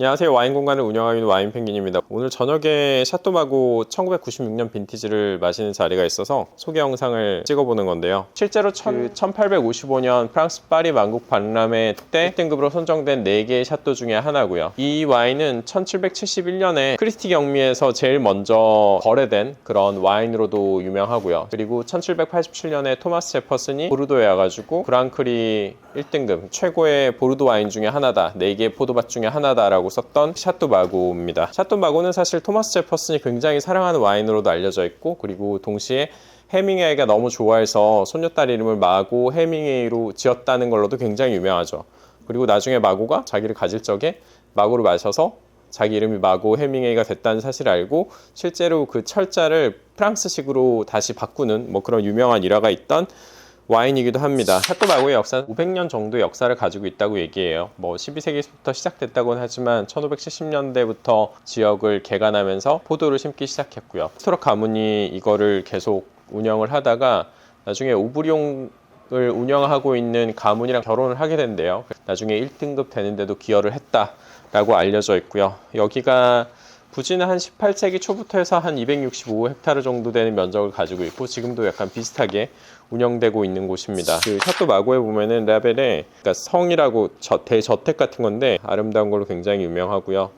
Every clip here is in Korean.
안녕하세요. 와인 공간을 운영하고 있는 와인펭귄입니다. 오늘 저녁에 샤또마고 1996년 빈티지를 마시는 자리가 있어서 소개 영상을 찍어보는 건데요. 실제로 1855년 프랑스 파리 만국 박람회 때 1등급으로 선정된 4개의 샤또 중에 하나고요. 이 와인은 1771년에 크리스티 경미에서 제일 먼저 거래된 그런 와인으로도 유명하고요. 그리고 1787년에 토마스 제퍼슨이 보르도에 와가지고 그랑크리 1등급 최고의 보르도 와인 중에 하나다, 4개의 포도밭 중에 하나다라고 썼던 샤또마고입니다. 샤또마고는 사실 토마스 제퍼슨이 굉장히 사랑하는 와인으로도 알려져 있고, 그리고 동시에 해밍웨이가 너무 좋아해서 손녀딸 이름을 마고 해밍웨이로 지었다는 걸로도 굉장히 유명하죠. 그리고 나중에 마고가 자기를 가질 적에 마고를 마셔서 자기 이름이 마고 해밍웨이가 됐다는 사실을 알고 실제로 그 철자를 프랑스식으로 다시 바꾸는 그런 유명한 일화가 있던 와인이기도 합니다. 샤또마고의 역사는 500년 정도의 역사를 가지고 있다고 얘기해요. 12세기부터 시작됐다고는 하지만 1570년대부터 지역을 개간하면서 포도를 심기 시작했고요. 스토럭 가문이 이거를 계속 운영을 하다가 나중에 오브리옹을 운영하고 있는 가문이랑 결혼을 하게 된대요. 나중에 1등급 되는데도 기여를 했다라고 알려져 있고요. 여기가 부지는 한 18세기 초부터 해서 한 265헥타르 정도 되는 면적을 가지고 있고, 지금도 약간 비슷하게 운영되고 있는 곳입니다. 그 샤또마고에 보면은 라벨에 그러니까 성이라고 대저택 같은 건데 아름다운 걸로 굉장히 유명하고요.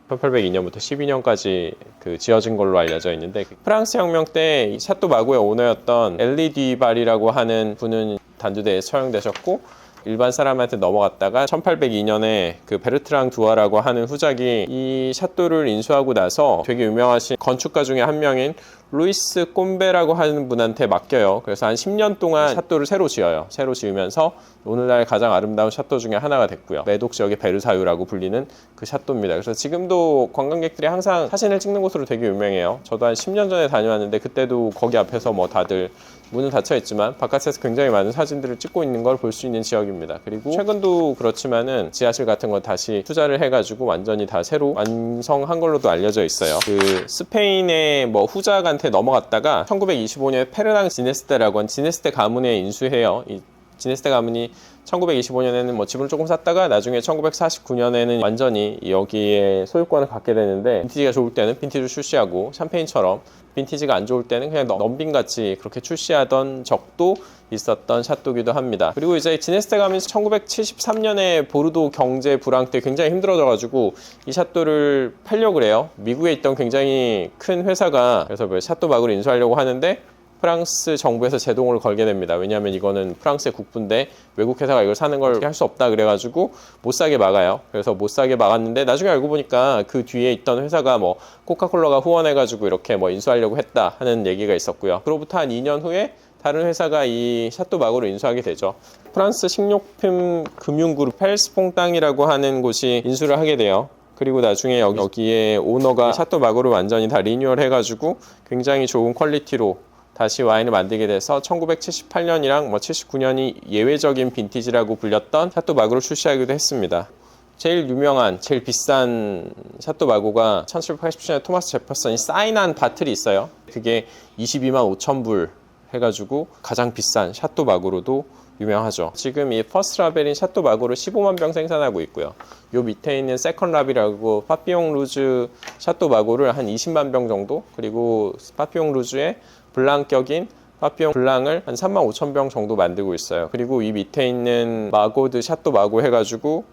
1802년부터 12년까지 지어진 걸로 알려져 있는데, 프랑스 혁명 때 샤또마고의 오너였던 엘리 디발이라고 하는 분은 단두대에 처형되셨고, 일반 사람한테 넘어갔다가 1802년에 그 베르트랑 두아라고 하는 후작이 이 샤또를 인수하고 나서 되게 유명하신 건축가 중에 한 명인 루이스 꼼베라고 하는 분한테 맡겨요. 그래서 한 10년 동안 샤또를 새로 지어요. 새로 지으면서 오늘날 가장 아름다운 샤또 중에 하나가 됐고요. 메독 지역의 베르사유라고 불리는 그 샤또입니다. 그래서 지금도 관광객들이 항상 사진을 찍는 곳으로 되게 유명해요. 저도 한 10년 전에 다녀왔는데 그때도 거기 앞에서 다들 문은 닫혀 있지만 바깥에서 굉장히 많은 사진들을 찍고 있는 걸 볼 수 있는 지역입니다. 그리고 최근도 그렇지만은 지하실 같은 거 다시 투자를 해가지고 완전히 다 새로 완성한 걸로도 알려져 있어요. 그 스페인의 후작한테 넘어갔다가 1925년에 페르낭 지네스테라고 한 지네스테 가문에 인수해요. 이 지네스테 가문이 1925년에는 지분을 조금 샀다가 나중에 1949년에는 완전히 여기에 소유권을 갖게 되는데, 빈티지가 좋을 때는 빈티지를 출시하고 샴페인처럼 빈티지가 안 좋을 때는 그냥 넘빈같이 그렇게 출시하던 적도 있었던 샤또기도 합니다. 그리고 이제 지네스테 가문이 1973년에 보르도 경제 불황 때 굉장히 힘들어져가지고 이 샤또를 팔려고 그래요. 미국에 있던 굉장히 큰 회사가 그래서 샤또마고를 인수하려고 하는데 프랑스 정부에서 제동을 걸게 됩니다. 왜냐하면 이거는 프랑스의 국부인데 외국 회사가 이걸 사는 걸 할 수 없다 그래가지고 못 사게 막아요. 그래서 못 사게 막았는데 나중에 알고 보니까 그 뒤에 있던 회사가 코카콜라가 후원해가지고 이렇게 인수하려고 했다 하는 얘기가 있었고요. 그로부터 한 2년 후에 다른 회사가 이 샤또마고를 인수하게 되죠. 프랑스 식료품 금융그룹 펠스퐁땅이라고 하는 곳이 인수를 하게 돼요. 그리고 나중에 여기에 오너가 샤또마고를 완전히 다 리뉴얼 해가지고 굉장히 좋은 퀄리티로 다시 와인을 만들게 돼서 1978년이랑 79년이 예외적인 빈티지라고 불렸던 샤또마고를 출시하기도 했습니다. 제일 유명한, 제일 비싼 샤또마고가 1787년에 토마스 제퍼슨이 사인한 바틀이 있어요. 그게 22만 5천 불 해가지고 가장 비싼 샤또마고로도 유명하죠. 지금 이 퍼스트 라벨인 샤또마고를 15만 병 생산하고 있고요. 요 밑에 있는 세컨 라벨이라고 파피용 루즈 샤또마고를 한 20만 병 정도, 그리고 파피용 루즈의 블랑격인 파피용 블랑을 한 3만 5천 병 정도 만들고 있어요. 그리고 이 밑에 있는 마고드 샤또마고 해가지고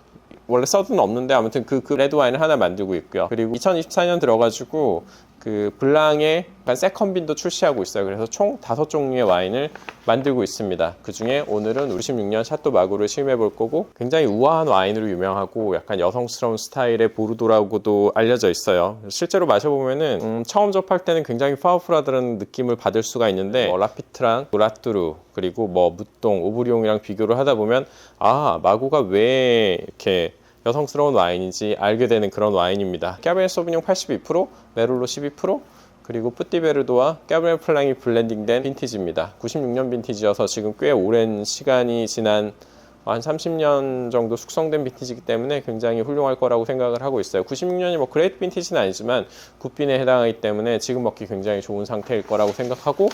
원래 서드는 없는데 아무튼 그 레드 와인을 하나 만들고 있고요. 그리고 2024년 들어가지고 그 블랑의 세컨빈도 출시하고 있어요. 그래서 총 5종류의 와인을 만들고 있습니다. 그 중에 오늘은 96년 샤또마고를 시음해 볼 거고, 굉장히 우아한 와인으로 유명하고 약간 여성스러운 스타일의 보르도라고도 알려져 있어요. 실제로 마셔보면은 처음 접할 때는 굉장히 파워풀하다는 느낌을 받을 수가 있는데 라피트랑 노라뚜루 그리고 무똥, 오브리옹이랑 비교를 하다 보면 마고가 왜 이렇게 여성스러운 와인인지 알게 되는 그런 와인입니다. 까베르네 소비뇽 82%, 메롤로 12%, 그리고 뿌띠베르도와 까베르네 플랑이 블렌딩된 빈티지입니다. 96년 빈티지여서 지금 꽤 오랜 시간이 지난 한 30년 정도 숙성된 빈티지이기 때문에 굉장히 훌륭할 거라고 생각을 하고 있어요. 96년이 그레이트 빈티지는 아니지만 굿빈에 해당하기 때문에 지금 먹기 굉장히 좋은 상태일 거라고 생각하고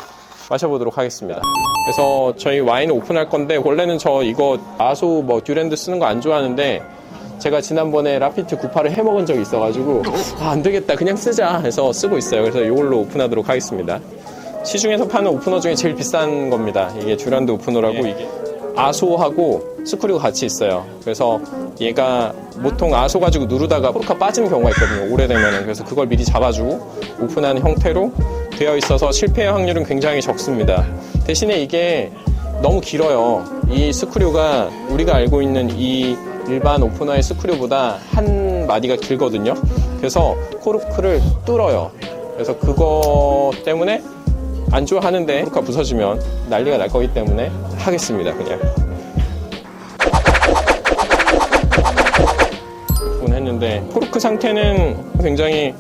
마셔보도록 하겠습니다. 그래서 저희 와인을 오픈할 건데, 원래는 저 이거 아소 듀랜드 쓰는 거 안 좋아하는데 제가 지난번에 라피트 98을 해먹은 적이 있어가지고 안 되겠다 그냥 쓰자 해서 쓰고 있어요. 그래서 이걸로 오픈하도록 하겠습니다. 시중에서 파는 오프너 중에 제일 비싼 겁니다. 이게 듀란드 오프너라고 이게 아소하고 스크류가 같이 있어요. 그래서 얘가 보통 아소 가지고 누르다가 코르크가 빠지는 경우가 있거든요. 오래되면. 그래서 그걸 미리 잡아주고 오픈하는 형태로 되어 있어서 실패 확률은 굉장히 적습니다. 대신에 이게 너무 길어요. 이 스크류가 우리가 알고 있는 이 일반 오프너의 스크류보다 한 마디가 길거든요. 그래서 코르크를 뚫어요. 그래서 그거 때문에 안 좋아하는데 코르크가 부서지면 난리가 날 거기 때문에 하겠습니다. 그냥 했는데 코르크 상태는 굉장히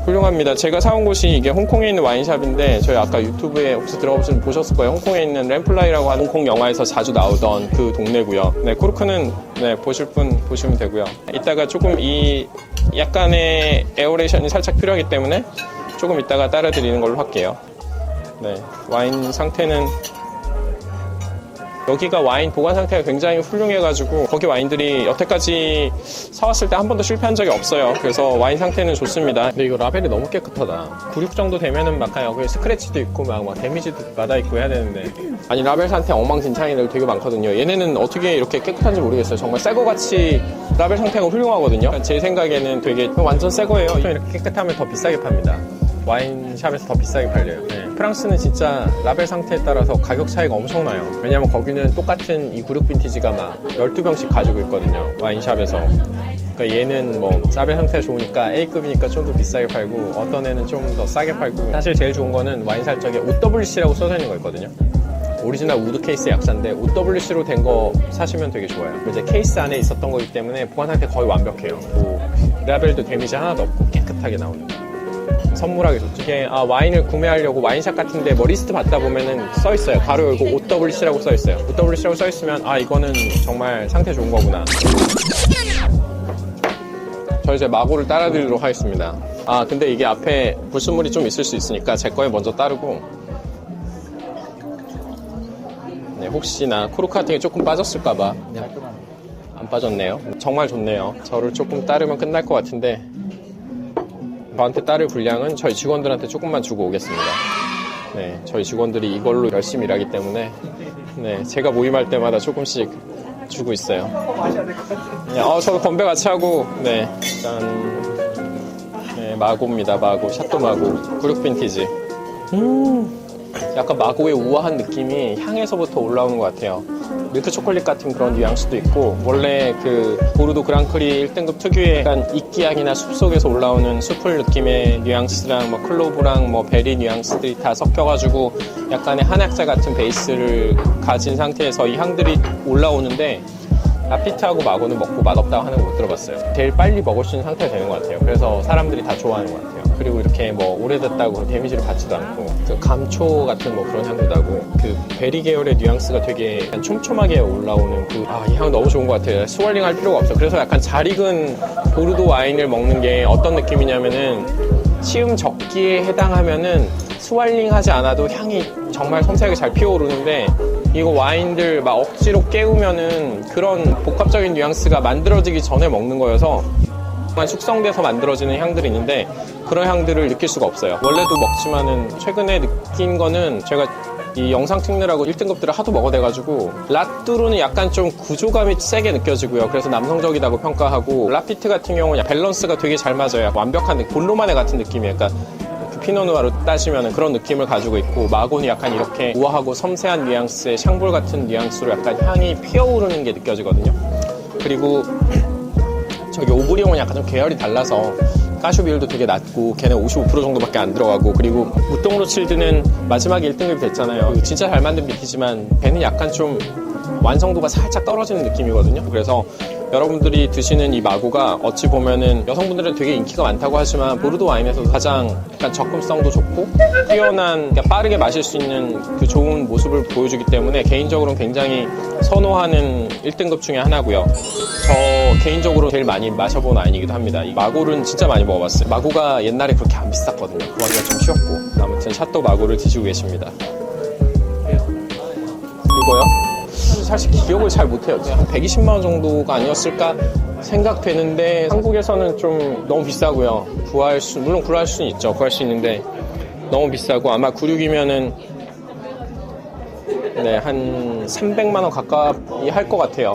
훌륭합니다. 제가 사온 곳이 이게 홍콩에 있는 와인샵인데 저희 아까 유튜브에 혹시 들어보시면 보셨을 거예요. 홍콩에 있는 램플라이라고 하는 홍콩 영화에서 자주 나오던 그 동네고요. 네, 코르크는 네, 보실 분 보시면 되고요. 이따가 조금 이 약간의 에어레이션이 살짝 필요하기 때문에 조금 이따가 따라 드리는 걸로 할게요. 네, 와인 상태는 여기가 와인 보관 상태가 굉장히 훌륭해가지고 거기 와인들이 여태까지 사왔을 때 한 번도 실패한 적이 없어요. 그래서 와인 상태는 좋습니다. 근데 이거 라벨이 너무 깨끗하다. 96 정도 되면은 막 여기 스크래치도 있고 막 데미지도 받아 있고 해야 되는데 아니 라벨 상태 엉망진창인 애들 되게 많거든요. 얘네는 어떻게 이렇게 깨끗한지 모르겠어요. 정말 새거같이 라벨 상태가 훌륭하거든요. 제 생각에는 되게 완전 새거예요. 이렇게 깨끗하면 더 비싸게 팝니다. 와인샵에서 더 비싸게 팔려요. 네. 프랑스는 진짜 라벨 상태에 따라서 가격 차이가 엄청나요. 왜냐면 거기는 똑같은 이 96 빈티지가 막 12병씩 가지고 있거든요. 와인샵에서. 그러니까 얘는 뭐 라벨 상태가 좋으니까 A급이니까 좀 더 비싸게 팔고 어떤 애는 좀 더 싸게 팔고 사실 제일 좋은 거는 와인 살 적에 OWC라고 써져 있는 거 있거든요. 오리지널 우드 케이스 약자인데 OWC로 된 거 사시면 되게 좋아요. 이제 케이스 안에 있었던 거기 때문에 보관 상태 거의 완벽해요. 뭐 라벨도 데미지 하나도 없고 깨끗하게 나오는 거. 선물하기 좋죠. 이게 와인을 구매하려고 와인샵 같은데 뭐 리스트 받다 보면은 써 있어요. 가로 열고 OWC라고 써 있어요. OWC라고 써 있으면 이거는 정말 상태 좋은 거구나. 저 이제 마고를 따라 드리도록 하겠습니다. 근데 이게 앞에 불순물이 좀 있을 수 있으니까 제 거에 먼저 따르고 네, 혹시나 코르크 같은 게 조금 빠졌을까봐 안 빠졌네요. 정말 좋네요. 저를 조금 따르면 끝날 것 같은데 저한테 따를 분량은 저희 직원들한테 조금만 주고 오겠습니다. 네, 저희 직원들이 이걸로 열심히 일하기 때문에 네, 제가 모임할 때마다 조금씩 주고 있어요. 네, 저도 건배 같이 하고 네, 짠. 네, 마고입니다. 마고, 샤또 마고, 96 빈티지. 약간 마고의 우아한 느낌이 향에서부터 올라오는 것 같아요. 밀크 초콜릿 같은 그런 뉘앙스도 있고 원래 그 보르도 그랑크리 1등급 특유의 약간 이끼향이나 숲속에서 올라오는 숲풀 느낌의 뉘앙스랑 뭐 클로브랑 뭐 베리 뉘앙스들이 다 섞여가지고 약간의 한약재 같은 베이스를 가진 상태에서 이 향들이 올라오는데 라피트하고 마고는 먹고 맛없다고 하는 거 못 들어봤어요. 제일 빨리 먹을 수 있는 상태가 되는 것 같아요. 그래서 사람들이 다 좋아하는 것 같아요. 그리고 이렇게 뭐 오래됐다고 데미지를 받지도 않고 그 감초 같은 뭐 그런 향도 나고 그 베리 계열의 뉘앙스가 되게 약간 촘촘하게 올라오는 이 향 너무 좋은 것 같아요. 스월링 할 필요가 없어. 그래서 약간 잘 익은 보르도 와인을 먹는 게 어떤 느낌이냐면은 시음 적기에 해당하면은 스월링 하지 않아도 향이 정말 섬세하게 잘 피어오르는데 이거 와인들 막 억지로 깨우면은 그런 복합적인 뉘앙스가 만들어지기 전에 먹는 거여서 숙성돼서 만들어지는 향들이 있는데 그런 향들을 느낄 수가 없어요. 원래도 먹지만은 최근에 느낀 거는 제가 이 영상 찍느라고 1등급들을 하도 먹어대가지고 라뚜루는 약간 좀 구조감이 세게 느껴지고요. 그래서 남성적이다고 평가하고 라피트 같은 경우는 밸런스가 되게 잘 맞아요. 완벽한 본로마네 같은 느낌이에요. 그러니까 피노누아로 따지면 그런 느낌을 가지고 있고 마고는 약간 이렇게 우아하고 섬세한 뉘앙스의 샹볼 같은 뉘앙스로 약간 향이 피어오르는 게 느껴지거든요. 그리고 저기 오브리옹은 약간 좀 계열이 달라서 가쇼 비율도 되게 낮고 걔는 55% 정도밖에 안 들어가고 그리고 무똥로칠드는 마지막에 1등급이 됐잖아요. 진짜 잘 만든 비티지만 걔는 약간 좀 완성도가 살짝 떨어지는 느낌이거든요. 그래서 여러분들이 드시는 이 마고가 어찌 보면은 여성분들은 되게 인기가 많다고 하지만 보르도 와인에서도 가장 약간 접근성도 좋고 뛰어난 빠르게 마실 수 있는 그 좋은 모습을 보여주기 때문에 개인적으로는 굉장히 선호하는 1등급 중에 하나고요. 저 개인적으로 제일 많이 마셔본 와인이기도 합니다. 이 마고는 진짜 많이 먹어봤어요. 마고가 옛날에 그렇게 안 비쌌거든요. 구하기가 좀 쉬웠고 아무튼 샤또 마고를 드시고 계십니다. 이거요? 사실 기억을 잘 못해요. 한 120만 원 정도가 아니었을까 생각되는데 한국에서는 좀 너무 비싸고요. 물론 구할 수는 있죠. 구할 수 있는데 너무 비싸고 아마 96이면은 네, 한 300만 원 가까이 할 것 같아요.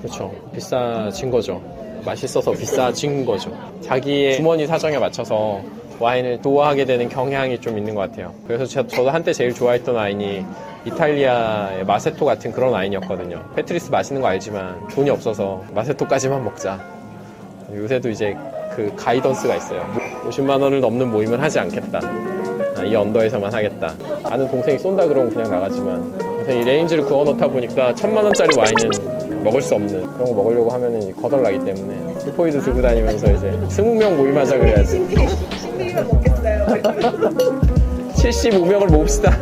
그렇죠. 비싸진 거죠. 맛있어서 비싸진 거죠. 자기의 주머니 사정에 맞춰서 와인을 도화하게 되는 경향이 좀 있는 것 같아요. 그래서 저도 한때 제일 좋아했던 와인이 이탈리아의 마세토 같은 그런 와인이었거든요. 페트리스 맛있는 거 알지만 돈이 없어서 마세토까지만 먹자. 요새도 이제 그 가이던스가 있어요. 50만 원을 넘는 모임은 하지 않겠다. 이 언더에서만 하겠다. 아는 동생이 쏜다 그러면 그냥 나가지만 이 레인지를 그어놓다 보니까 1000만 원짜리 와인은 먹을 수 없는 그런 거 먹으려고 하면은 거덜나기 때문에 슈퍼이드 들고 다니면서 이제 20명 모임하자 그래야지. 75명을 모읍시다.